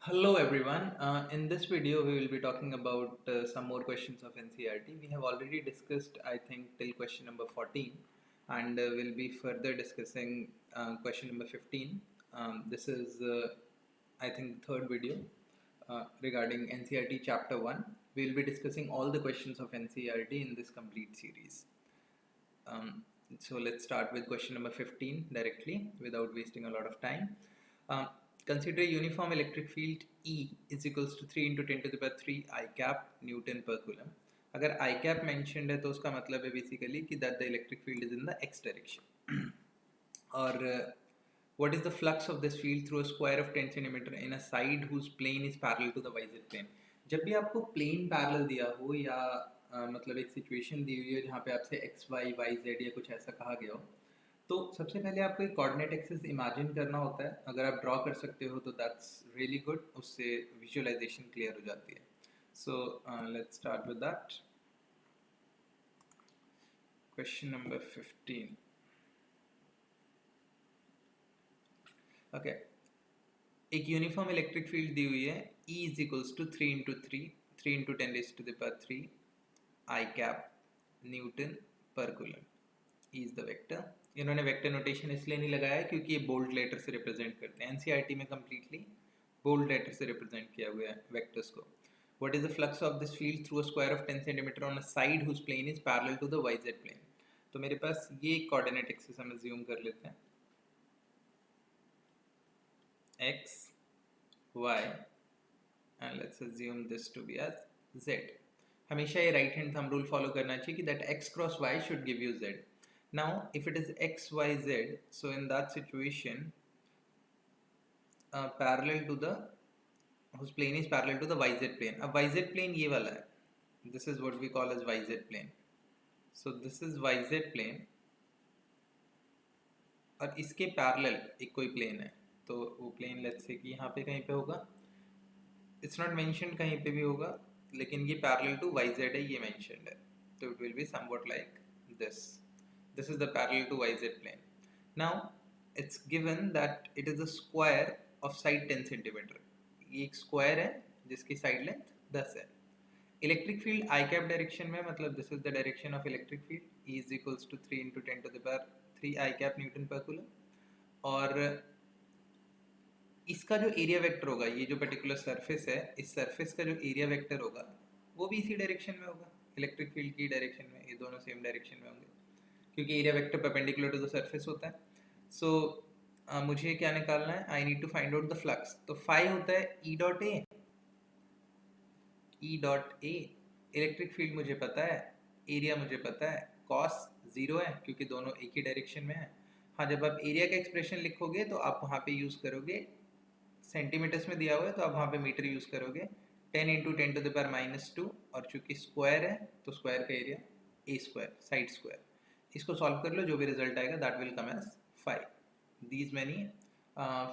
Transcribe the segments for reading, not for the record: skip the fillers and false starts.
Hello everyone. In this video, we will be talking about some more questions of NCERT. We have already discussed, I think, till question number 14, and we'll be further discussing question number 15. This is, I think, the third video regarding NCERT Chapter 1. We'll be discussing all the questions of NCERT in this complete series. So let's start with question number 15 directly without wasting a lot of time. Consider a uniform electric field E is equals to 3 into 10 to the power 3 I cap Newton per coulomb. अगर I cap mentioned है तो उसका मतलब है basically कि that the electric field is in the x direction. और what is the flux of this field through a square of 10 centimeter in a side whose plane is parallel to the yz plane. जब भी आपको plane parallel दिया हो या मतलब एक situation दी हुई है जहाँ पे आपसे x y y z या कुछ ऐसा कहा गया हो, तो सबसे पहले आपको एक कोऑर्डिनेट एक्सिस इमेजिन करना होता है. अगर आप ड्रॉ कर सकते हो तो दैट्स रियली गुड, उससे विजुअलाइजेशन क्लियर हो जाती है. So let's start with that. Question number 15. Okay, एक यूनिफॉर्म इलेक्ट्रिक फील्ड दी हुई है E is equals to 3 into 10 raise to the power 3 i cap newton per coulomb. E is the vector. इन्होंने vector notation इसलिए नहीं लगाया क्योंकि ये बोल्ड लेटर से रिप्रेजेंट करते हैं. एनसीईआरटी में कम्प्लीटली बोल्ड लेटर से रिप्रेजेंट किया हुआ है वेक्टर्स को. What is the flux of this field through a square of 10 centimetre on a side whose plane is parallel to the YZ plane. तो मेरे पास ये कोऑर्डिनेट एक्सिस हम अज्यूम कर लेते हैं, x y and let's assume this to be as z. हमेशा ये right hand thumb rule follow करना चाहिए कि that x cross y should give you z. Now, if it is x, y, z, so in that situation, parallel to the, whose plane is parallel to the yz plane. अब yz plane ये वाला है. This is what we call as yz plane. So this is yz plane. और इसके parallel एक कोई plane है. तो वो plane let's say कि यहाँ पे कहीं पे होगा. It's not mentioned कहीं पे भी होगा, लेकिन ये parallel to yz है, ये mentioned है. So it will be somewhat like this. This is the parallel to yz plane. Now it's given that it is a square of side 10 centimeter. ये एक square है जिसकी side length 10 है. Electric field I cap direction में, मतलब this is the direction of electric field. E is equals to 3 into 10 to the power 3 I cap Newton per coulomb. और इसका जो एरिया वेक्टर होगा, ये जो पर्टिकुलर सरफेस है, इस सरफेस का जो एरिया वेक्टर होगा वो भी इसी डायरेक्शन में होगा, इलेक्ट्रिक फील्ड की डायरेक्शन में. ये दोनों सेम डायरेक्शन में होंगे क्योंकि area vector perpendicular to the surface होता है. सो मुझे क्या निकालना है? I need to find out the flux. तो फाई होता है E dot A. E dot A electric field मुझे पता है, एरिया मुझे पता है, कॉस 0 है क्योंकि दोनों एक ही डायरेक्शन में है. हाँ, जब आप एरिया का एक्सप्रेशन लिखोगे तो आप वहाँ पे यूज़ करोगे, सेंटीमीटर्स में दिया हुआ है तो आप वहाँ पे मीटर यूज़ करोगे. 10 इंटू 10 टू द पावर -2, और चूँकि स्क्वायर है तो स्क्वायर का area A square, side square. इसको सॉल्व कर लो, जो भी रिजल्ट आएगा that will come as 5. These many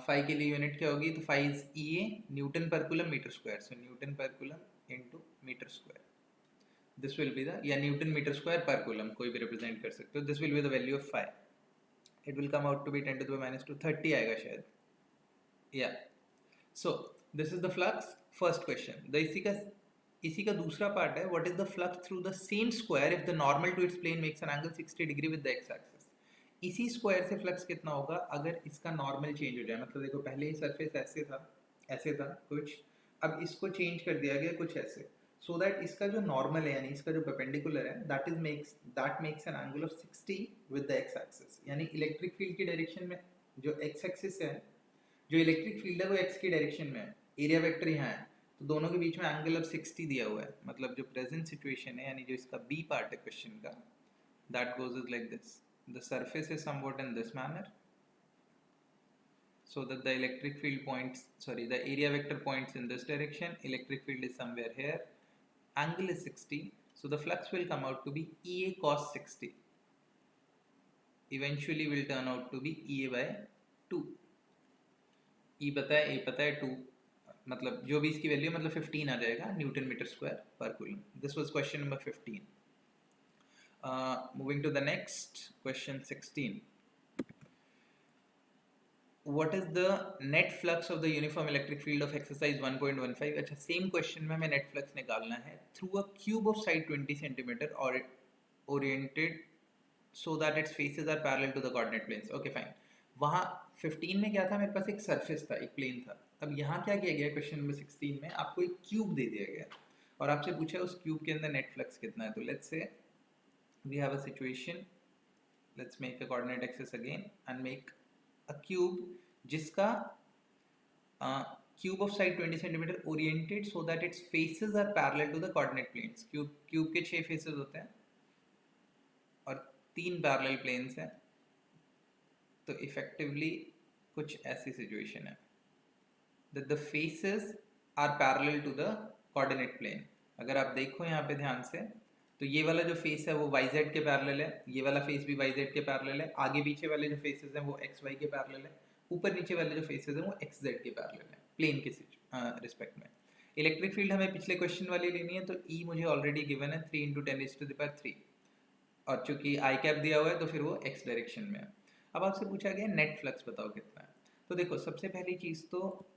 5 के लिए यूनिट क्या होगी? तो 5 is E A newton per coulomb metre square. So newton per coulomb into metre square. This will be the, या newton metre square per coulomb कोई भी represent कर सकते हो. This will be the value of 5. It will come out to be 10 to the power -2, 30 आएगा शायद. या so this is the flux. First question. इसी का दूसरा पार्ट है, what is the flux through the same square if the normal to its plane makes an angle 60 degree with the X axis. इसी square से flux कितना होगा अगर इसका नॉर्मल चेंज हो जाए. मतलब देखो, पहले ही सरफेस ऐसे था कुछ, अब इसको चेंज कर दिया गया कुछ ऐसे, सो दैट इसका जो नॉर्मल है यानी इसका जो परपेंडिकुलर है that makes an angle of 60 with the X axis. यानी इलेक्ट्रिक फील्ड की डायरेक्शन में जो एक्स एक्सिस है, जो इलेक्ट्रिक फील्ड है वो एक्स की डायरेक्शन में है, एरिया वेक्टर यहाँ है, तो दोनों के बीच में एंगल ऑफ 60 दिया हुआ है. मतलब जो प्रेजेंट सिचुएशन है यानी जो इसका बी पार्ट है क्वेश्चन का, that goes is like this. The surface is somewhat in this manner, so that the electric field points, sorry, the area vector points in this direction, electric field is somewhere here, angle is 60, so the flux will come out to be EA cos 60, eventually will turn out to be EA by 2. E पता है, A पता है, 2, मतलब जो भी इसकी value, मतलब 15 आ जाएगा newton metre square per coulomb. This was question number 15. Moving to the next question 16. What is the net flux of the uniform electric field of exercise 1.15। अच्छा, सेम क्वेश्चन में हमें नेट फ्लक्स निकालना है through a cube of side 20 centimetre और oriented so that its faces are parallel to the coordinate planes। okay fine। वहाँ 15 में क्या था, मेरे पास एक सरफेस था, एक प्लेन था। अब यहाँ क्या किया गया क्वेश्चन नंबर 16 में, आपको एक क्यूब दे दिया गया और आपसे पूछा है उस क्यूब के अंदर नेट फ्लक्स कितना है। तो let's say we have a situation, let's make a coordinate axis again and make a cube जिसका cube of side 20 centimetre oriented so that its faces are parallel to the coordinate planes. Cube के 6 faces होते हैं और 3 parallel planes हैं। तो effectively कुछ ऐसी situation है that the faces are parallel to the coordinate plane। अगर आप देखो यहाँ पे ध्यान से, तो ये वाला जो फेस है वो yz के पैरेलल है, ये वाला फेस भी yz के पैरेलल है, आगे पीछे वाले जो फेसेस हैं वो xy के पैरेलल है, ऊपर नीचे वाले जो फेसेस हैं वो xz के पैरेलल है प्लेन के रिस्पेक्ट में। इलेक्ट्रिक फील्ड हमें पिछले क्वेश्चन वाली लेनी है, तो E मुझे ऑलरेडी गिवन है 3 × 10⁻³ और चूंकि आई कैप दिया हुआ है तो फिर वो x डायरेक्शन में है। अब आपसे पूछा गया नेट फ्लक्स बताओ कितना है। तो देखो, सबसे पहली चीज़ तो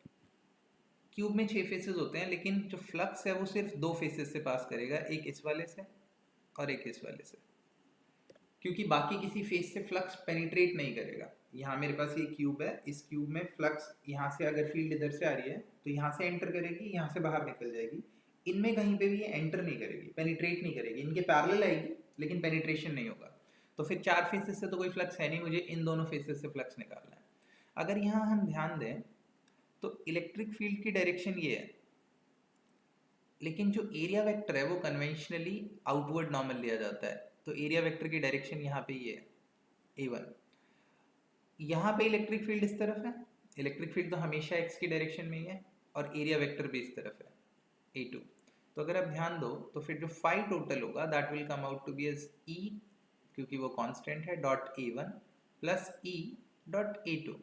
क्यूब में 6 फेसेस होते हैं, लेकिन जो फ्लक्स है वो सिर्फ 2 फेसेस से पास करेगा, एक इस वाले से और एक इस वाले से, क्योंकि बाकी किसी फेस से फ्लक्स पेनिट्रेट नहीं करेगा। यहाँ मेरे पास ये क्यूब है, इस क्यूब में फ्लक्स यहाँ से अगर फील्ड इधर से आ रही है तो यहाँ से एंटर करेगी, यहाँ से बाहर निकल जाएगी, इनमें कहीं पे भी ये एंटर नहीं करेगी, पेनिट्रेट नहीं करेगी, इनके पैरेलल आएगी लेकिन पेनिट्रेशन नहीं होगा। तो फिर 4 फेसेस से तो कोई फ्लक्स है नहीं, मुझे इन दोनों फेसेस से फ्लक्स निकालना है। अगर यहाँ हम ध्यान दें तो इलेक्ट्रिक फील्ड की डायरेक्शन ये है, लेकिन जो एरिया वेक्टर है वो कन्वेंशनली आउटवर्ड नॉर्मल लिया जाता है। तो एरिया वेक्टर की डायरेक्शन यहाँ पे ये है A1। यहाँ पे इलेक्ट्रिक फील्ड इस तरफ है, इलेक्ट्रिक फील्ड तो हमेशा x की डायरेक्शन में ही है, और एरिया वेक्टर भी इस तरफ है A2। तो अगर आप ध्यान दो तो फिर जो फाई टोटल होगा that will come out to be as E, क्योंकि वो कांस्टेंट है, dot A1 plus E dot A2।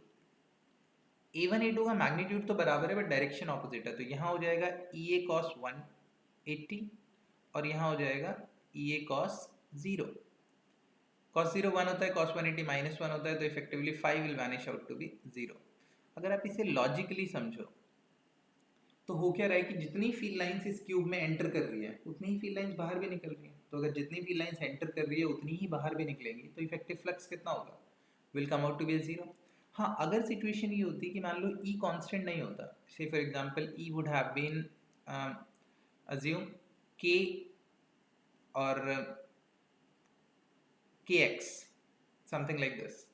A1 A2 का मैग्नीट्यूड तो बराबर है बट डायरेक्शन ऑपोजिट है। तो यहाँ हो जाएगा EA cos 180 और यहाँ हो जाएगा EA cos 0। cos 0 1 होता है, cos 180 -1 होता है, तो effectively 5 will vanish out to be 0। अगर आप इसे लॉजिकली समझो तो हो क्या रहा है कि जितनी फील्ड लाइंस इस क्यूब में एंटर कर रही है उतनी ही फील्ड लाइंस बाहर भी निकल रही है। तो अगर जितनी फील्ड लाइंस एंटर कर रही है उतनी ही बाहर भी निकलेंगी, तो इफेक्टिव फ्लक्स कितना होगा, will come out to be 0। हाँ, अगर सिचुएशन ये होती कि मान लो E कांस्टेंट नहीं होता, say for example E would have been assume K और kx समथिंग लाइक दिस,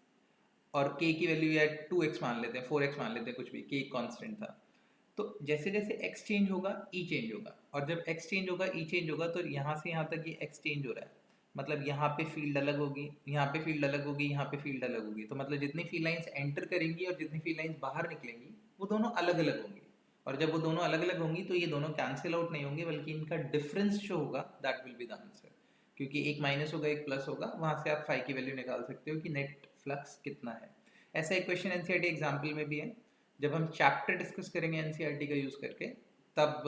और k की वैल्यू या 2x मान लेते हैं, 4x मान लेते हैं, कुछ भी, k कांस्टेंट था। तो जैसे जैसे x चेंज होगा E चेंज होगा, और जब x चेंज होगा E चेंज होगा, तो यहाँ से यहाँ तक ये x चेंज हो रहा है, मतलब यहाँ पे फील्ड अलग होगी, यहाँ पे फील्ड अलग होगी, यहाँ पे फील्ड अलग होगी। तो मतलब जितनी फील्ड लाइंस एंटर करेंगी और जितनी फील्ड लाइंस बाहर निकलेंगी वो दोनों अलग अलग होंगी, और जब वो दोनों अलग अलग होंगी तो ये दोनों कैंसिल आउट नहीं होंगे, बल्कि इनका डिफरेंस जो होगा that will be the answer, क्योंकि एक माइनस होगा एक प्लस होगा, वहां से आप फाई की वैल्यू निकाल सकते हो कि नेट फ्लक्स कितना है। ऐसा एक क्वेश्चन एनसीईआरटी एग्जाम्पल में भी है, जब हम चैप्टर डिस्कस करेंगे एनसीईआरटी का यूज करके तब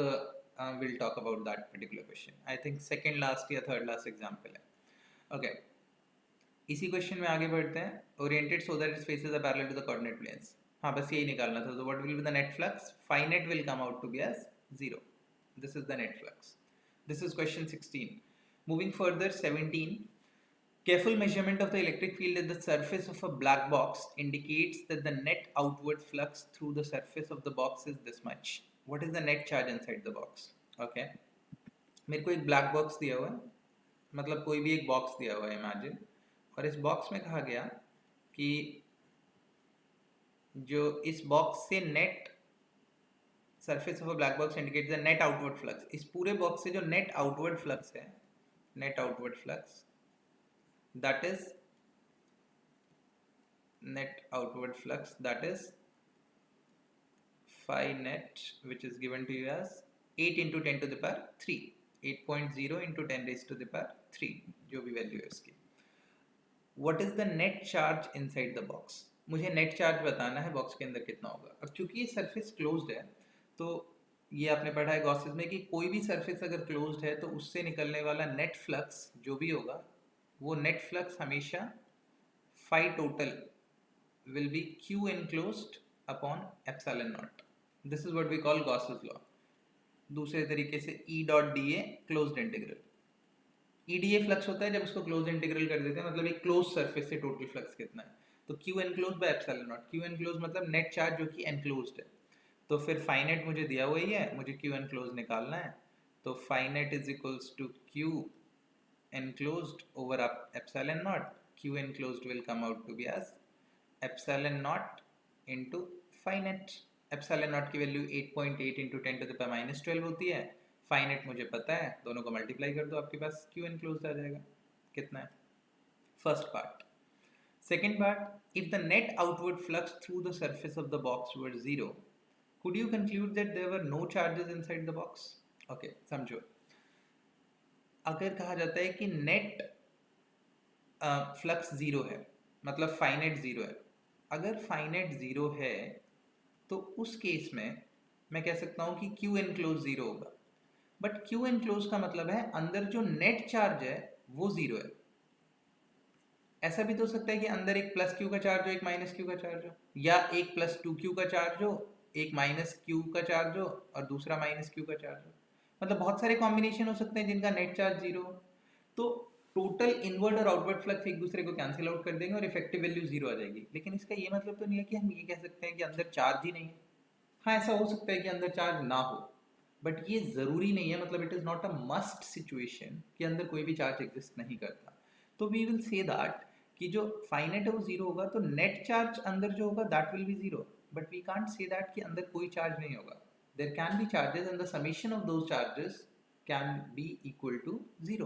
will talk about that particular question. I think second last या थर्ड लास्ट एग्जाम्पल है। ओके, इसी क्वेश्चन में आगे बढ़ते हैं। Oriented so that its faces are parallel to the coordinate planes. हाँ, बस यही निकालना था। तो what will be the net flux, phi net will come out to be as 0। This is the net flux. This is question 16। Moving further, 17. Careful measurement of the electric field at the surface of a black box indicates that the net outward flux through the surface of the box is this much. What is the net charge inside the box? Okay. मेरे को एक black box दिया हुआ है, मतलब कोई भी एक बॉक्स दिया हुआ है इमेजिन, और इस बॉक्स में कहा गया कि जो इस बॉक्स से net surface of a black box indicates the net outward flux। इस पूरे बॉक्स से जो नेट आउटवर्ड फ्लक्स है, net outward flux, that is phi net, which is given to you as 8 into 10 to the power 3, 8.0 into 10 raised to the power 3, जो भी value है उसकी। What is the net charge inside the box? मुझे net charge बताना है box के अंदर कितना होगा। अब चूंकि ये सरफेस क्लोज्ड है, तो ये आपने पढ़ा है गॉसेस में कि कोई भी सरफेस अगर क्लोज्ड है तो उससे निकलने वाला नेट फ्लक्स जो भी होगा वो नेट फ्लक्स हमेशा phi total will be q enclosed upon epsilon naught. This is what we call Gauss's law. दूसरे तरीके से E dot D a closed integral. EDA flux होता है जब इसको क्लोज इंटीग्रल कर देते हैं, मतलब एक क्लोज सरफेस से टोटल फ्लक्स कितना है. तो Q enclose by epsilon not. Q enclose मतलब नेट चार्ज जो कि एनक्लोज्ड है. तो फिर फाइनाइट मुझे दिया हुआ ही है, मुझे Q एनक्लोज निकालना है. तो finite is equals to Q enclosed over epsilon naught. Q enclosed will come out to be as epsilon naught into finite. epsilon naught की value 8.8 into 10 to the power minus 12 होती है. Finite मुझे पता है, दोनों को मल्टीप्लाई कर दो, आपके पास Q enclosed आ जाएगा. कितना है? First part. Second part, if the net outward flux through the surface of the box were zero, could you conclude that there were no charges inside the box? Okay, समझो. अगर कहा जाता है कि net flux zero है, मतलब finite zero है. अगर फाइनाइट जीरो है तो उस केस में मैं कह सकता हूँ कि Q एनक्लोज जीरो होगा. बट Q एनक्लोज का मतलब है अंदर जो नेट चार्ज है वो जीरो है. ऐसा भी तो हो सकता है कि अंदर एक प्लस क्यू का चार्ज हो, एक माइनस क्यू का चार्ज हो, या एक प्लस टू क्यू का चार्ज हो, एक माइनस क्यू का चार्ज हो और दूसरा माइनस क्यू का चार्ज हो. मतलब बहुत सारे कॉम्बिनेशन हो सकते हैं जिनका नेट चार्ज जीरो हो. तो टोटल इनवर्ड और आउटवर्ड फ्लक्स एक दूसरे को कैंसिल आउट कर देंगे और इफेक्टिव वैल्यू जीरो आ जाएगी. लेकिन इसका ये मतलब तो नहीं है कि हम ये कह सकते हैं कि अंदर चार्ज ही नहीं है. हाँ, ऐसा हो सकता है कि अंदर चार्ज ना हो, बट ये ज़रूरी नहीं है. मतलब it is not a must situation कि अंदर कोई भी चार्ज एग्जिस्ट नहीं करता. तो वी विल से दैट कि जो फाइनाइट है वो जीरो होगा, तो नेट चार्ज अंदर जो होगा that will be zero. But we can't say that कि अंदर कोई चार्ज नहीं होगा. There can be charges and the summation of those charges can be equal to zero,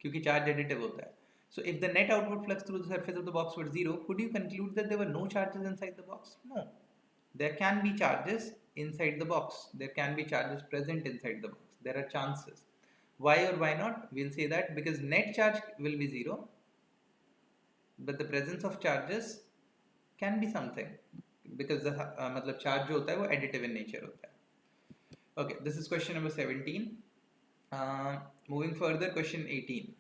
क्योंकि चार्ज एडिटिव होता है. So if the net outward flux through the surface of the box were zero, could you conclude that there were no charges inside the box? No. There can be charges inside the box. There can be charges present inside the box. There are chances. Why or why not? We'll say that because net charge will be zero, but the presence of charges can be something, because the मतलब charge जो होता है वो additive in nature होता है. Okay, this is question number 17. Moving further, question 18.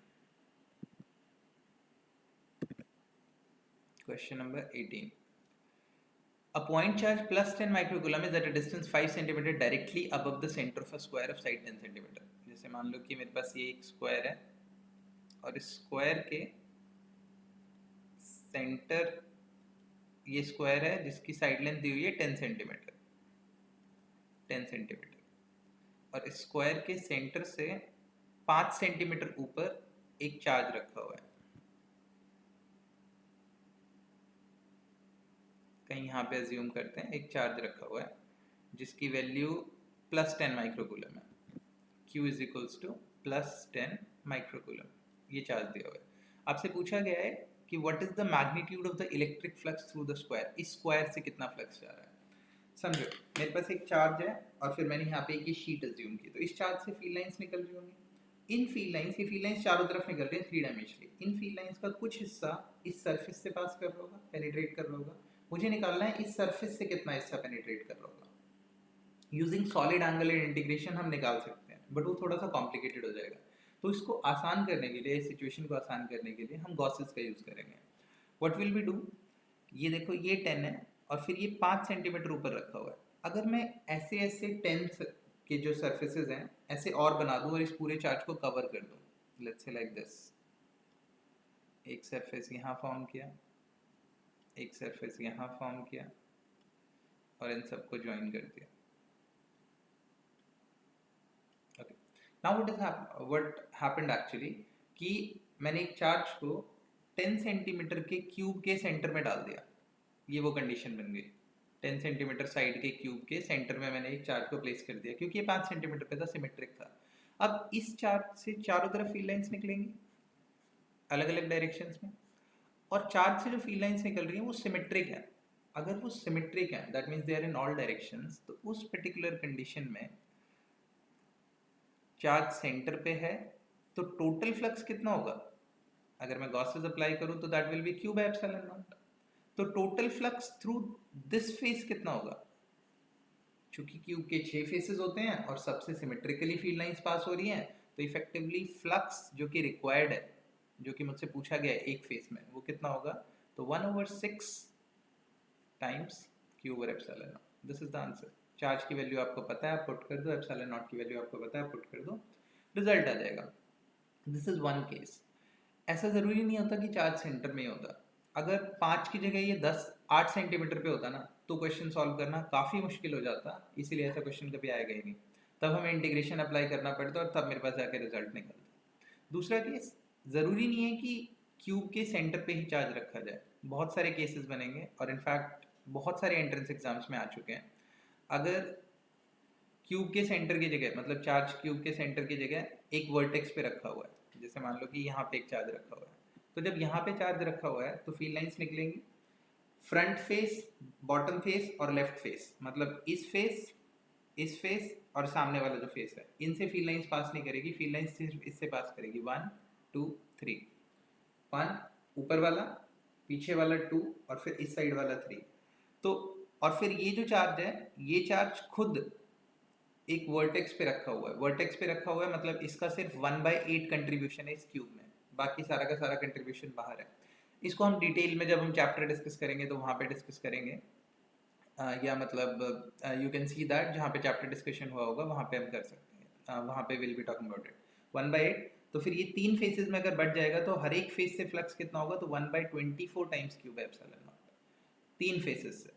Question number 18. A point charge plus 10 microcoulomb is at a distance 5 cm directly above the center of a square of side 10 cm. जैसे मान लो कि मेरे पास ये एक square है और इस square के सेंटर, ये स्क्वायर है जिसकी साइड लेंथ दी हुई है 10 सेंटीमीटर, 10 सेंटीमीटर, और इस स्क्वायर के सेंटर से 5 सेंटीमीटर ऊपर एक चार्ज रखा हुआ है. कहीं यहाँ पे अज्यूम करते हैं एक चार्ज रखा हुआ है जिसकी वैल्यू प्लस 10 माइक्रोकूलम है. Q is equals two plus 10 microcoulomb. ये चार्ज दिया हुआ है. आपसे पूछा गया है कि what is the magnitude of the electric flux through the square. इस स्क्वायर से कितना फ्लक्स जा रहा है. समझो, मेरे पास एक चार्ज है और फिर मैंने यहाँ पे एक शीट अज्यूम की. तो इस चार्ज से फील्ड लाइंस निकल रही होंगी. इन फील्ड लाइंस, ये फील्ड लाइंस चारों तरफ निकल रही है 3 डायमेंशनली. इन फील्ड लाइंस का कुछ हिस्सा इस सरफेस से पास कर रहा होगा, पेनिट्रेट कर रहा होगा. मुझे निकालना है इस सरफेस से कितना हिस्सा पेनिट्रेट कर रहा होगा. यूजिंग सॉलिड एंगुलर इंटीग्रेशन हम निकाल सकते हैं, बट वो थोड़ा सा कॉम्प्लिकेटेड हो जाएगा. तो इसको आसान करने के लिए, इस सिचुएशन को आसान करने के लिए हम गॉसेस का यूज़ करेंगे. व्हाट विल वी डू, ये देखो ये 10 है और फिर ये 5 सेंटीमीटर ऊपर रखा हुआ है. अगर मैं ऐसे ऐसे 10 के जो सरफेसेस हैं ऐसे और बना दूं और इस पूरे चार्ज को कवर कर दूं, लेट्स से लाइक दिस. एक सरफेस यहाँ फॉर्म किया, एक सरफेस यहाँ फॉर्म किया और इन सबको ज्वाइन कर दिया. Okay, now what happened actually कि मैंने एक चार्ज को 10 सेंटीमीटर के क्यूब के सेंटर में डाल दिया. ये वो कंडीशन बन गई. 10 सेंटीमीटर साइड के क्यूब के सेंटर में मैंने एक चार्ज को प्लेस कर दिया क्योंकि ये 5 सेंटीमीटर पे था, सिमेट्रिक था. अब इस चार्ज से चारों तरफ फील्ड लाइंस निकलेंगी अलग अलग डायरेक्शंस में, और चार्ज से जो फील्ड लाइंस निकल रही हैं वो सिमेट्रिक है. अगर वो सिमेट्रिक है that means they are in all directions. तो उस पर्टिकुलर कंडीशन में चार्ज सेंटर पे है तो टोटल फ्लक्स कितना होगा. अगर मैं गॉसेस अप्लाई करूं तो that will be Q by epsilon naught. तो total flux through this face कितना होगा. चूंकि क्यूब के 6 फेसेस होते हैं और सबसे सिमेट्रिकली फील्ड लाइंस पास हो रही हैं, तो इफेक्टिवली फ्लक्स जो कि रिक्वायर्ड है, जो कि मुझसे पूछा गया है एक फेस में, वो कितना होगा. तो 1/6 times Q over epsilon not. This is the answer. Charge की वैल्यू आपको पता है, आप पुट कर दो. एप्सिलॉन नॉट की वैल्यू आपको पता है, पुट कर दो, रिजल्ट आ जाएगा. This is one case. ऐसा ज़रूरी नहीं होता कि चार्ज सेंटर में ही होता. अगर 5 की जगह ये 8 सेंटीमीटर पे होता ना, तो क्वेश्चन सॉल्व करना काफ़ी मुश्किल हो जाता. इसीलिए ऐसा क्वेश्चन कभी आएगा ही नहीं. तब हमें इंटीग्रेशन अप्लाई करना पड़ता और तब मेरे पास जाके रिजल्ट निकलता. दूसरा केस, ज़रूरी नहीं है कि क्यूब के सेंटर पे ही चार्ज रखा जाए. बहुत सारे केसेस बनेंगे और इनफैक्ट बहुत सारे एंट्रेंस एग्जाम्स में आ चुके हैं. अगर क्यूब के सेंटर की जगह, मतलब चार्ज क्यूब के सेंटर की जगह एक वर्टेक्स पे रखा हुआ है, जैसे मान लो कि यहाँ पे एक चार्ज रखा हुआ है, तो जब यहाँ पे चार्ज रखा हुआ है तो फील्ड लाइंस निकलेंगी फ्रंट फेस, बॉटम फेस और लेफ्ट फेस. मतलब इस फेस और सामने वाला जो फेस है, इनसे फील्ड लाइंस पास नहीं करेगी. फील्ड लाइंस सिर्फ इससे पास करेगी. 1 2 3. 1 ऊपर वाला, पीछे वाला 2 और फिर इस साइड वाला 3. तो और फिर ये जो चार्ज है, ये चार्ज खुद एक वर्टेक्स पे रखा हुआ है. वर्टेक्स पे रखा हुआ है मतलब इसका सिर्फ 1/8 कंट्रीब्यूशन है इस क्यूब में. बाकी सारा का सारा कंट्रीब्यूशन बाहर है. इसको हम डिटेल में जब हम चैप्टर डिस्कस करेंगे तो वहाँ पे डिस्कस करेंगे. या मतलब यू कैन सी दैट जहाँ पे चैप्टर डिस्कशन हुआ होगा वहाँ पे हम कर सकते हैं. वहाँ पे will be talking about it. 1/8. तो फिर ये 3 फेसेस में अगर बढ़ जाएगा तो हर एक फेस से फ्लक्स कितना होगा, तो 1/24 times cube epsilon not. 3 faces से.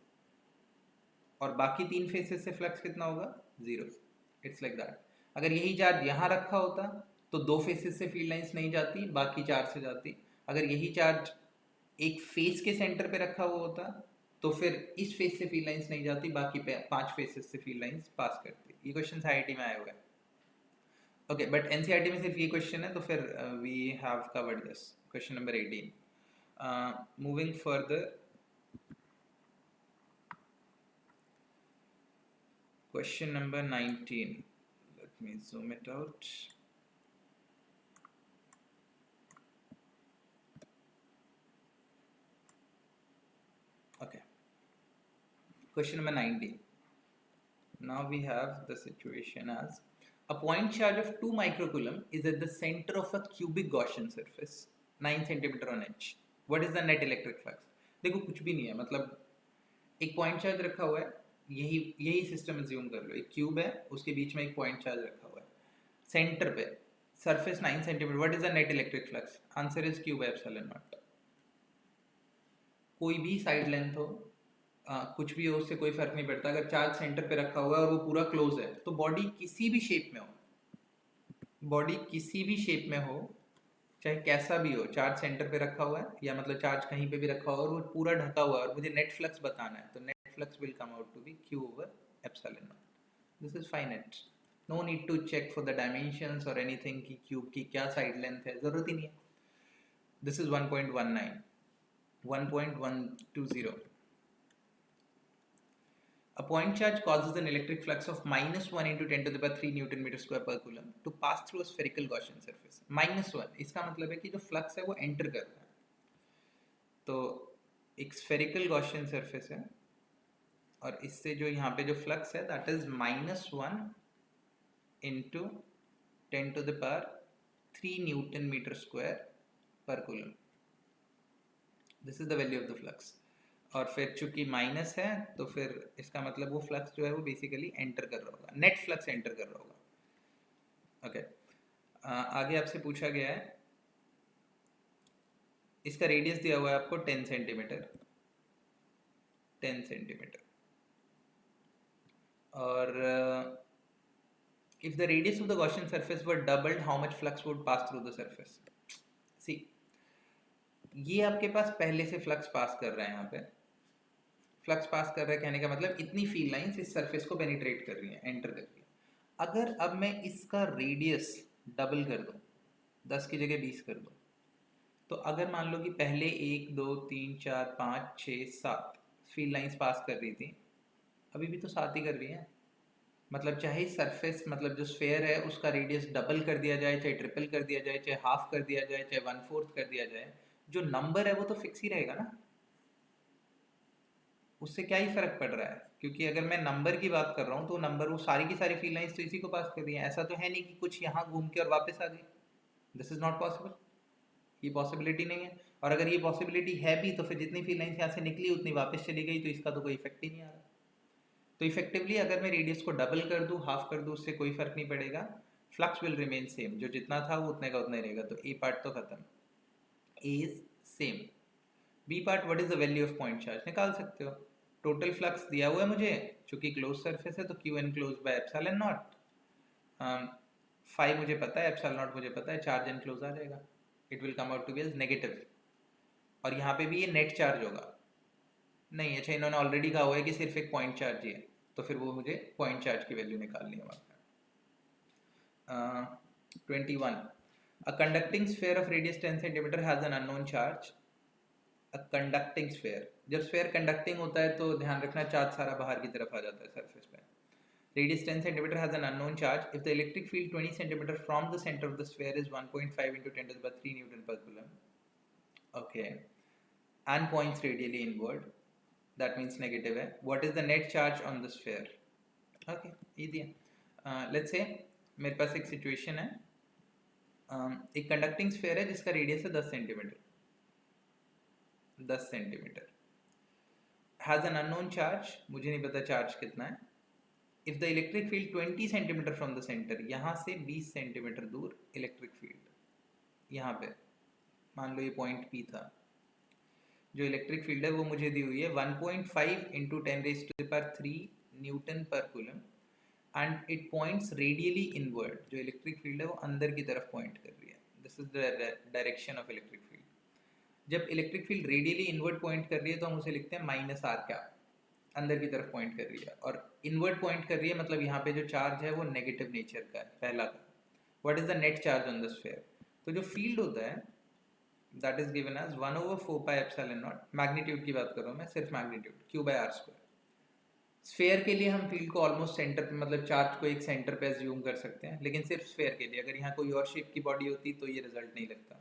और बाकी 3 फेसेस से फ्लक्स कितना होगा, 0. It's like that. अगर यही चार्ज यहाँ रखा होता तो 2 फेसेस से फील्ड लाइंस नहीं जाती, बाकी 4 से जाती. अगर यही चार्ज एक फेस के सेंटर पे रखा हुआ होता तो फिर इस फेस से फील्ड लाइंस नहीं जाती, बाकी 5 फेसेस से फील्ड लाइंस पास करती. ये क्वेश्चन आईआईटी में आए हुए हैं. ओके, बट एनसीईआरटी में सिर्फ ये क्वेश्चन है, तो फिर we have covered this. Question number 18. Moving further, question number 19. Let me zoom it out. Okay, question number 19. Now we have the situation as a point charge of 2 microcoulomb is at the center of a cubic Gaussian surface 9 centimeter on inch. What is the net electric flux? देखो कुछ भी नहीं है, मतलब एक point charge रखा हुआ है. यही सिस्टम एज्यूम कर लो. एक क्यूब है, उसके बीच में एक पॉइंट चार्ज रखा हुआ है, सेंटर पे surface 9 centimetre. What is the net electric flux? Answer is cube epsilon not. कोई भी साइड लेंथ हो, कुछ भी हो, उससे कोई फर्क नहीं पड़ता. अगर चार्ज सेंटर पे रखा हुआ है और वो पूरा क्लोज है, तो बॉडी किसी भी शेप में हो, चाहे कैसा भी हो, चार्ज सेंटर पे रखा हुआ है या मतलब चार्ज कहीं पे भी रखा हुआ है और वो पूरा ढका हुआ है और मुझे नेट फ्लक्स बताना है, तो net flux will come out to be q over epsilon naught. This is finite. No need to check for the dimensions और एनीथिंग कि क्यूब की क्या साइड लेंथ है, जरूरत ही नहीं है. This is 1.19. 1.120. A point charge causes an electric flux of -1 into 10 to the power 3 Newton meter square per coulomb to pass through a spherical Gaussian surface. -1 इसका मतलब है कि जो फ्लक्स है वो एंटर कर रहा है. तो एक स्फेरिकल गॉसियन सरफेस है और इससे जो यहाँ पे जो फ्लक्स है that is -1 into 10 to the power 3 Newton meter square per coulomb. This is the value of the flux. और फिर चूंकि माइनस है तो फिर इसका मतलब वो फ्लक्स जो है वो बेसिकली एंटर कर रहा होगा, नेट फ्लक्स एंटर कर रहा होगा. ओके, आगे आपसे पूछा गया है, इसका रेडियस दिया हुआ है आपको 10 सेंटीमीटर. और if the radius of the Gaussian surface were doubled, how much flux would pass through the surface? See, ये आपके पास पहले से फ्लक्स पास कर रहा है. यहाँ पे फ्लक्स पास कर रहा है कहने का मतलब इतनी फील्ड लाइंस इस सरफेस को पेनिट्रेट कर रही हैं, एंटर कर रही है. अगर अब मैं इसका रेडियस डबल कर दूं, 10 की जगह 20 कर दूं, तो अगर मान लो कि पहले 1 2 3 4 5 6 7 फील्ड लाइंस पास कर रही थी, अभी भी तो 7 ही कर रही हैं. मतलब चाहे सरफेस, मतलब जो स्फेयर है उसका रेडियस डबल कर दिया जाए, चाहे ट्रिपल कर दिया जाए, चाहे हाफ कर दिया जाए, चाहे 1/4 कर दिया जाए, जो नंबर है वो तो फिक्स ही रहेगा ना. उससे क्या ही फर्क पड़ रहा है, क्योंकि अगर मैं नंबर की बात कर रहा हूँ तो नंबर, वो सारी की सारी फील्ड लाइंस तो इसी को पास कर रही हैं. ऐसा तो है नहीं कि कुछ यहाँ घूम के और वापस आ गई. This is not possible. ये पॉसिबिलिटी नहीं है. और अगर ये पॉसिबिलिटी है भी तो फिर जितनी फील्ड लाइंस यहाँ से निकली उतनी वापस चली गई, तो इसका तो कोई इफेक्ट ही नहीं आ रहा। तो इफेक्टिवली अगर मैं रेडियस को डबल कर दूँ, हाफ कर दूँ, उससे कोई फर्क नहीं पड़ेगा, फ्लक्स विल रिमेन सेम, जो जितना था वो उतने का उतना ही रहेगा। तो ए पार्ट तो खत्म, A is same. B part, what is the value of point charge, निकाल सकते हो। टोटल फ्लक्स दिया हुआ है मुझे, चूंकि क्लोज सरफेस है तो Q enclose by epsilon naught, phi मुझे पता है, एप्सिलॉन नॉट मुझे पता है, चार्ज एन क्लोज आ जाएगा, it will come out to be as negative. और यहाँ पे भी ये नेट चार्ज होगा, नहीं अच्छा इन्होंने ऑलरेडी कहा हुआ है कि सिर्फ एक पॉइंट चार्ज ही है, तो फिर वो मुझे पॉइंट चार्ज की वैल्यू निकालनी है वहाँ पे। 21, a conducting sphere of radius 10 cm has an unknown charge. A conducting sphere, जब स्फेयर कंडक्टिंग होता है तो ध्यान रखना चार्ज सारा बाहर की तरफ आ जाता है सरफेस पे। Radius 10 cm has an unknown charge. If the electric field 20 cm from the center of the sphere is 1.5 into 10 to the power 3 Newton per coulomb, okay, and points radially inward, that means negative है. What is the net charge on the sphere? Okay, easy है। Let's say मेरे पास एक situation है, एक conducting sphere है जिसका radius है 10 centimetre, 10 centimetre, has an unknown charge, मुझे नहीं पता चार्ज कितना है। If the electric field 20 centimetre from the centre, यहाँ से 20 सेंटीमीटर दूर इलेक्ट्रिक फील्ड, यहाँ पे मान लो ये पॉइंट P था, जो इलेक्ट्रिक फील्ड है वो मुझे दी हुई है 1.5 into 10⁻³ newton per coulomb, and it points radially inward, जो इलेक्ट्रिक फील्ड है वो अंदर की तरफ पॉइंट कर रही है, this is the direction of electric field. जब electric field radially inward point कर रही है तो हम उसे लिखते हैं -r कैप, अंदर की तरफ पॉइंट कर रही है, और इनवर्ड पॉइंट कर रही है मतलब यहाँ पे जो चार्ज है वो नेगेटिव नेचर का है, पहला का। What is the net charge on the sphere, तो जो फील्ड होता है that is given as 1/4πε0, magnitude की बात कर रहा हूँ मैं, सिर्फ मैग्नीट्यूड, q/r²। स्फीयर के लिए हम फील्ड को ऑलमोस्ट सेंटर पे, मतलब चार्ज को एक सेंटर पे अज्यूम कर सकते हैं, लेकिन सिर्फ स्फीयर के लिए, अगर यहाँ कोई और शेप की बॉडी होती तो ये रिजल्ट नहीं लगता।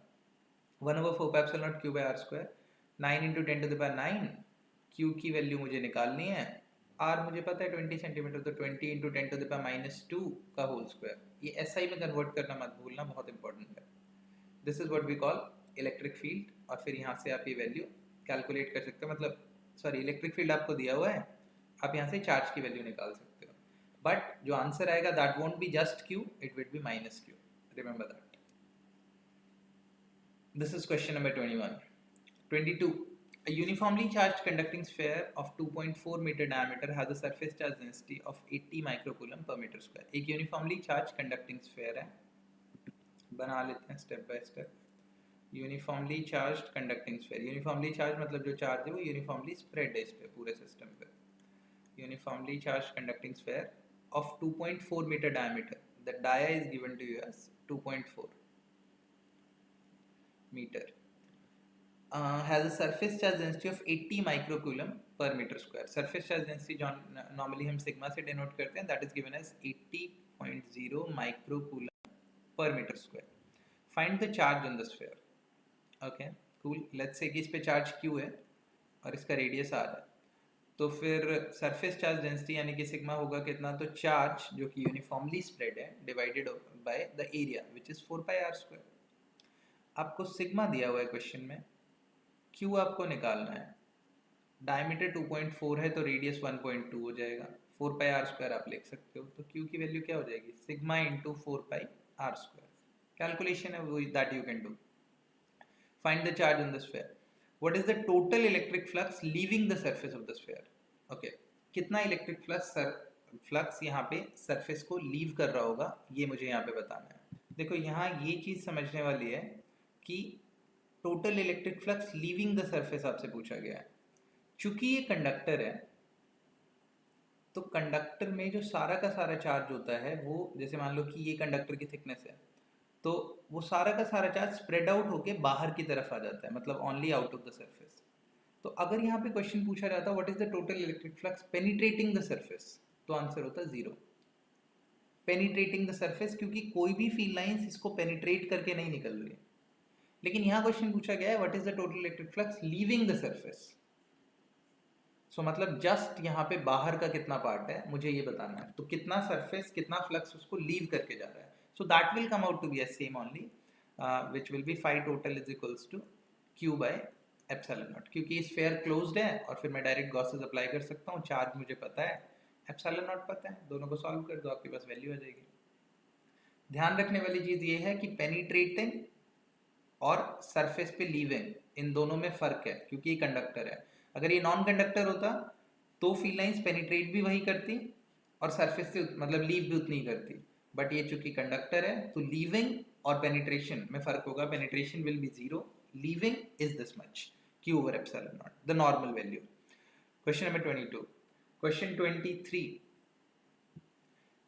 1/4πε0 q/r², 9 × 10⁹, q की वैल्यू मुझे निकालनी है, r मुझे पता है 20 सेंटीमीटर, तो 20 × 10⁻² का होल स्क्वायर, ये SI में कन्वर्ट करना मत भूलना, बहुत इंपॉर्टेंट है। This is what we call electric field, और फिर यहाँ से आप ये वैल्यू कैलकुलेट कर सकते हो, मतलब सॉरी इलेक्ट्रिक फील्ड आपको दिया हुआ है, आप यहाँ से चार्ज की वैल्यू निकाल सकते हो, बट जो आंसर आएगा that won't be just q, it will be -q, remember that. This is question number 21। 22, a uniformly charged conducting sphere of 2.4 meter diameter has a surface charge density of 80 microcoulomb per meter square। एक uniformly charge conducting sphere है, बना लेते हैं step by step. Uniformly charged conducting sphere, uniformly charge मतलब जो charge है वो uniformly spread है इस पे पूरे सिस्टम पे। Uniformly charged conducting sphere of 2.4 meter diameter, the dia is given to you as 2.4 meter, has a surface charge density of 80 microcoulomb per meter square। surface charge density जो normally हम sigma से denote करते हैं, that is given as 80.0 microcoulomb per meter square। find the charge on the sphere। okay cool, let's say कि इस पे charge q है और इसका रेडियस r है, तो फिर सरफेस चार्ज डेंसिटी यानी कि सिग्मा होगा कितना, तो चार्ज जो कि यूनिफॉर्मली स्प्रेड है divided by the area which is 4πr²। आपको सिग्मा दिया हुआ है क्वेश्चन में, क्यू आपको निकालना है, डायमीटर 2.4 है तो रेडियस 1.2 हो जाएगा, 4πr² आप लिख सकते हो, तो क्यू की वैल्यू क्या हो जाएगी, सिग्मा इंटू 4πr²। कैलकुलेशन है वो that you can do. Find the charge on the sphere. What is the total electric flux leaving the surface of the sphere? Okay, कितना इलेक्ट्रिक फ्लक्स यहाँ पे surface को leave कर रहा होगा, ये मुझे यहाँ पे बताना है। देखो यहाँ ये चीज समझने वाली है कि total electric flux leaving the surface आपसे पूछा गया है। चूंकि ये कंडक्टर है तो कंडक्टर में जो सारा का सारा चार्ज होता है वो, जैसे मान लो कि ये कंडक्टर की थिकनेस है, तो वो सारा का सारा चार्ज स्प्रेड आउट होके बाहर की तरफ आ जाता है, मतलब only out of the surface. तो अगर यहाँ पे क्वेश्चन पूछा जाता what is the total electric flux penetrating the surface, तो आंसर होता 0। पेनिट्रेटिंग द सरफेस, क्योंकि कोई भी फील्ड लाइंस इसको पेनिट्रेट करके नहीं निकल रही है, लेकिन यहाँ क्वेश्चन पूछा गया है what is the total electric flux leaving the surface, so मतलब जस्ट यहाँ पे बाहर का कितना पार्ट है मुझे ये बताना है, तो कितना सरफेस कितना फ्लक्स उसको लीव करके जा रहा है। So that will come out to be a same only, which will be phi total is equals to Q by epsilon not, क्योंकि स्फीयर क्लोज्ड है और फिर मैं डायरेक्ट गॉसेस अप्लाई कर सकता हूँ, चार्ज मुझे पता है, एप्सिलॉन नॉट पता है, दोनों को सॉल्व कर दो आपके पास वैल्यू आ जाएगी। ध्यान रखने वाली चीज ये है कि पेनिट्रेटिंग और सरफेस पे लीविंग, इन दोनों में फर्क है, क्योंकि ये कंडक्टर है। अगर ये नॉन कंडक्टर होता तो फील्ड लाइंस पेनिट्रेट भी वही करती और सरफेस से मतलब लीव भी उतनी करती, बट ये चूंकि कंडक्टर है तो लीविंग और पेनिट्रेशन में फर्क होगा। Penetration will be 0, leaving is this much, Q over epsilon naught, the normal value. Question number 22. Question 23.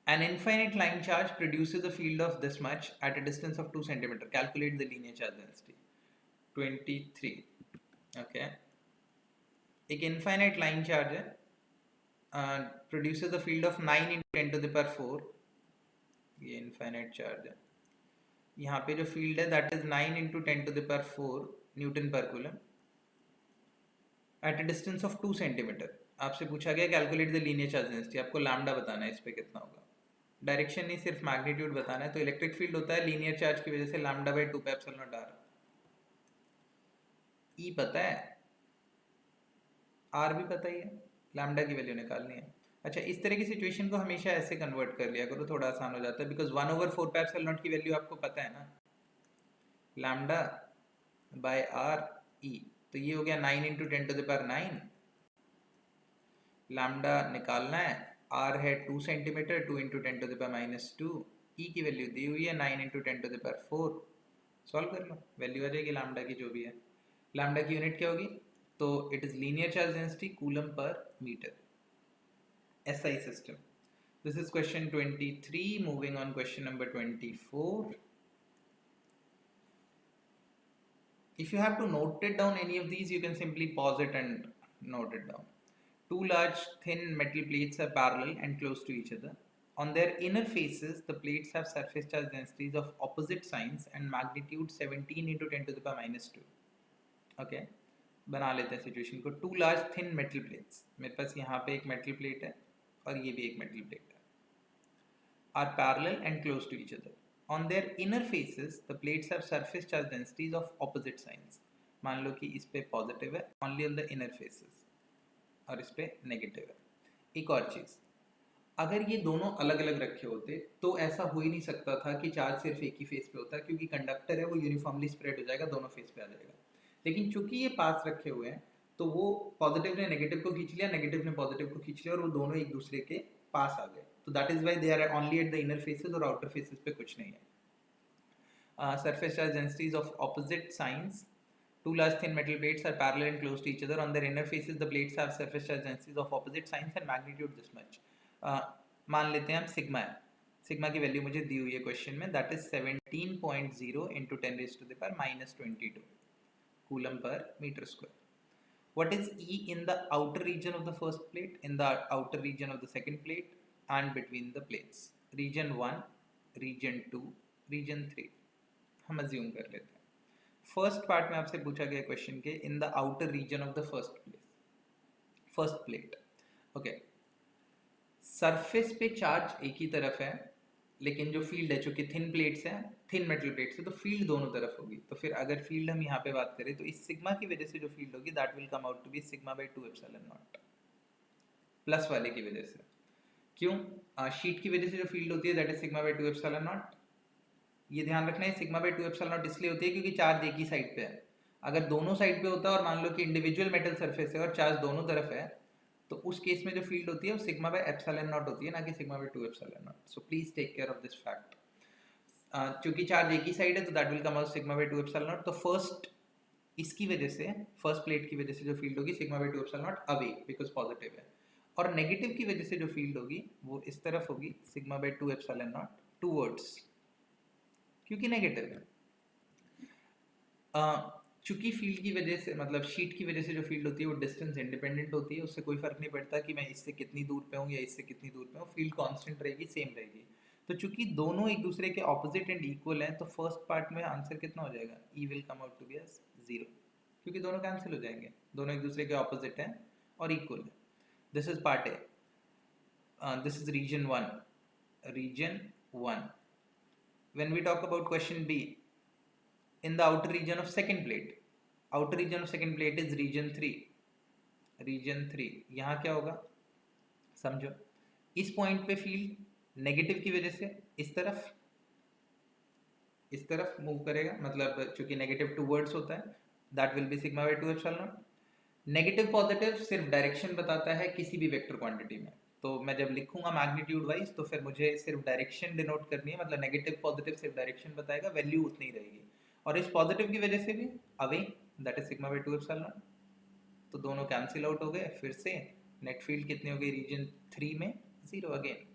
An infinite line charge produces a field of this much at a distance of 2 cm. Calculate the linear charge density. 23. Okay. एक infinite line charge है, produces a field of 9 into 10 to the power 4. ये infinite charge है, यहाँ पे जो field है that is 9 into 10 to the power 4 Newton per coulomb at a distance of 2 cm. आपसे पूछा गया calculate the linear charge density, आपको लैम्डा बताना है इस पे कितना होगा, डायरेक्शन नहीं सिर्फ मैग्नीट्यूड बताना है। तो इलेक्ट्रिक फील्ड होता है लीनियर चार्ज की वजह से lambda by 2 pi epsilon naught r. E पता है, आर भी पता ही है, लैम्डा की वैल्यू निकालनी है। अच्छा, इस तरह की सिचुएशन को हमेशा ऐसे कन्वर्ट कर लिया करो, थोड़ा आसान हो जाता है, बिकॉज 1/4 पाई एप्सिलॉन नॉट की वैल्यू आपको पता है ना, लैम्डा बाय आर ई। तो ये हो गया 9 into 10 to the power 9, lambda निकालना है, आर है 2 centimetre, 2 into 10 to the power -2, E की वैल्यू दी हुई है 9 into 10 to the power 4, solve कर लो, वैल्यू आ जाएगी लैम्डा की जो भी है। लैम्डा की यूनिट क्या होगी, तो it is linear charge density coulomb per metre, SI system. This is question 23। Moving on question number 24। If you have to note it down any of these, you can simply pause it and note it down. Two large thin metal plates are parallel and close to each other. On their inner faces, the plates have surface charge densities of opposite signs and magnitude 17 into 10 to the power -2. Okay, बना लेते हैं situation को। Two large thin metal plates, मेरे पास यहाँ पे एक metal plate है और ये भी एक मेटल प्लेट है, are parallel and close to each other. On their inner faces, the plates have surface charge densities of opposite signs. मान लो कि इस पे पॉजिटिव है only on the inner faces और इस पे नेगेटिव है। एक और चीज़, अगर ये दोनों अलग अलग रखे होते तो ऐसा हो ही नहीं सकता था कि चार्ज सिर्फ एक ही फेस पे होता, क्योंकि कंडक्टर है वो यूनिफॉर्मली स्प्रेड हो जाएगा, दोनों फेस पे आ जाएगा। लेकिन चूंकि ये पास रखे हुए हैं तो वो पॉजिटिव ने नेगेटिव को खींच लिया, नेगेटिव ने पॉजिटिव को खींच लिया और वो दोनों एक दूसरे के पास आ गए। तो that is why they are only at the inner faces और आउटर फेसेस पे कुछ नहीं है। Surface charge densities of opposite signs. Two large thin metal plates are parallel and close to each other. On their inner faces, the plates have surface charge densities of opposite signs and magnitude this much. मान लेते हैं हम sigma है, sigma की value मुझे दी हुई है question में, that is 17.0 into 10⁻⁻² coulomb per metre square. What is E in the outer region of the first plate, in the outer region of the second plate, and between the plates? Region 1, region 2, region 3. हम assume कर लेते हैं। First part में आपसे पूछा गया question के in the outer region of the first plate. Okay, surface पे चार्ज एक ही तरफ है, लेकिन जो फील्ड है चूंकि थिन प्लेट्स हैं, थिन मेटल प्लेट्स है, तो फील्ड दोनों तरफ होगी। तो फिर अगर फील्ड हम यहाँ पे बात करें तो इस सिग्मा की वजह से जो फील्ड होगी that will come out to be sigma by 2 epsilon naught, plus वाले की वजह से। क्यों? शीट की वजह से जो फील्ड होती है that is sigma by 2 epsilon not. ये ध्यान रखना है, सिग्मा बाय 2 एप्सिलॉन नॉट इसलिए होती है क्योंकि चार्ज एक ही साइड पे है। अगर दोनों साइड पे होता है और मान लो कि इंडिविजुअल मेटल सरफेस है और चार्ज दोनों तरफ है, तो उस केस में जो फील्ड होती है वो सिग्मा बाय एप्सिलॉन नॉट होती है, ना कि sigma by 2 epsilon naught. So please take care of this fact. क्योंकि चार्ज एक ही साइड है तो that will come out sigma by 2 epsilon naught. तो फर्स्ट इसकी वजह से, फर्स्ट प्लेट की वजह से जो फील्ड होगी sigma by 2 epsilon not away, because positive है। और नेगेटिव की वजह से जो फील्ड होगी वो इस तरफ होगी, sigma by 2 epsilon not towards, क्योंकि नेगेटिव है। चूंकि फील्ड की वजह से, मतलब शीट की वजह से जो फील्ड होती है वो डिस्टेंस इंडिपेंडेंट होती है, उससे कोई फर्क नहीं पड़ता कि मैं इससे कितनी दूर पे हूँ या इससे कितनी दूर पे हूँ, फील्ड कांस्टेंट रहेगी, सेम रहेगी। तो चूंकि दोनों एक दूसरे के ऑपोजिट एंड इक्वल हैं, तो फर्स्ट पार्ट में आंसर कितना हो जाएगा, E will come out to be as 0, क्योंकि दोनों कैंसिल हो जाएंगे, दोनों एक दूसरे के ऑपोजिट हैं और इक्वल है। This is part A, this is region 1। When we talk about question B, in the outer region of second plate, outer region of second plate is region 3, region 3। यहाँ क्या होगा समझो, इस पॉइंट पे field negative की वजह से इस तरफ मूव करेगा, मतलब चूंकि नेगेटिव टूवर्ड्स होता है, that will B sigma by 2 epsilon not. Negative positive सिर्फ डायरेक्शन बताता है किसी भी वेक्टर क्वांटिटी में, तो मैं जब लिखूंगा मैग्नीट्यूड वाइज तो फिर मुझे सिर्फ डायरेक्शन डिनोट करनी है, मतलब नेगेटिव पॉजिटिव सिर्फ डायरेक्शन बताएगा, वैल्यू उतनी रहेगी। और इस पॉजिटिव की वजह से भी away, that is sigma by 2 epsilon naught, तो दोनों कैंसिल आउट हो गए। फिर से नेट फील्ड कितनी हो गई रीजन 3 में, 0 अगेन।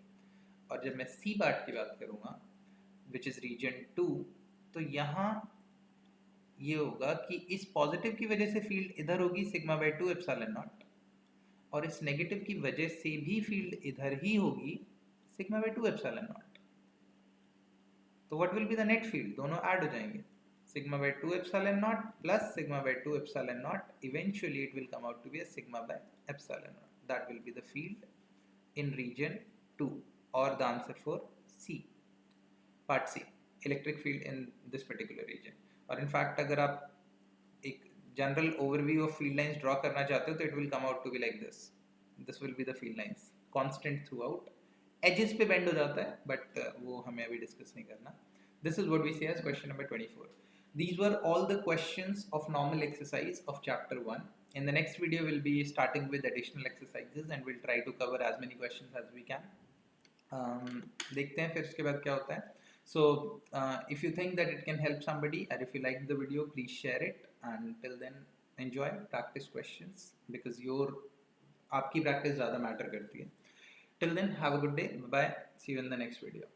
और जब मैं सी पार्ट की बात करूंगा विच इज रीजन 2, तो यहाँ ये होगा कि इस पॉजिटिव की वजह से फील्ड इधर होगी सिग्मा बाय 2 एप्सिलॉन नॉट, और इस नेगेटिव की वजह से भी फील्ड इधर ही होगी सिग्मा बाय 2 एप्सिलॉन नॉट। तो what will be the net field, दोनों ऐड हो जाएंगे, sigma by 2 epsilon naught plus sigma by 2 epsilon naught, eventually it will come out to be a sigma by epsilon naught. That will be the field in region 2, or the answer for C, part C, electric field in this particular region. और in fact अगर आप एक general overview of field lines draw करना चाहते हो तो it will come out to be like this. This will be the field lines, constant throughout, edges पे bend हो जाता है but वो हमें अभी discuss नहीं करना. This is what we say as question number 24. These were all the questions of normal exercise of chapter 1. In the next video, we'll be starting with additional exercises and we'll try to cover as many questions as we can. देखते हैं फिर उसके बाद क्या होता है. So, if you think that it can help somebody and if you like the video, please share it. And till then, enjoy, practice questions because आपकी practice ज़्यादा matter करती है. Till then, have a good day. Bye. See you in the next video.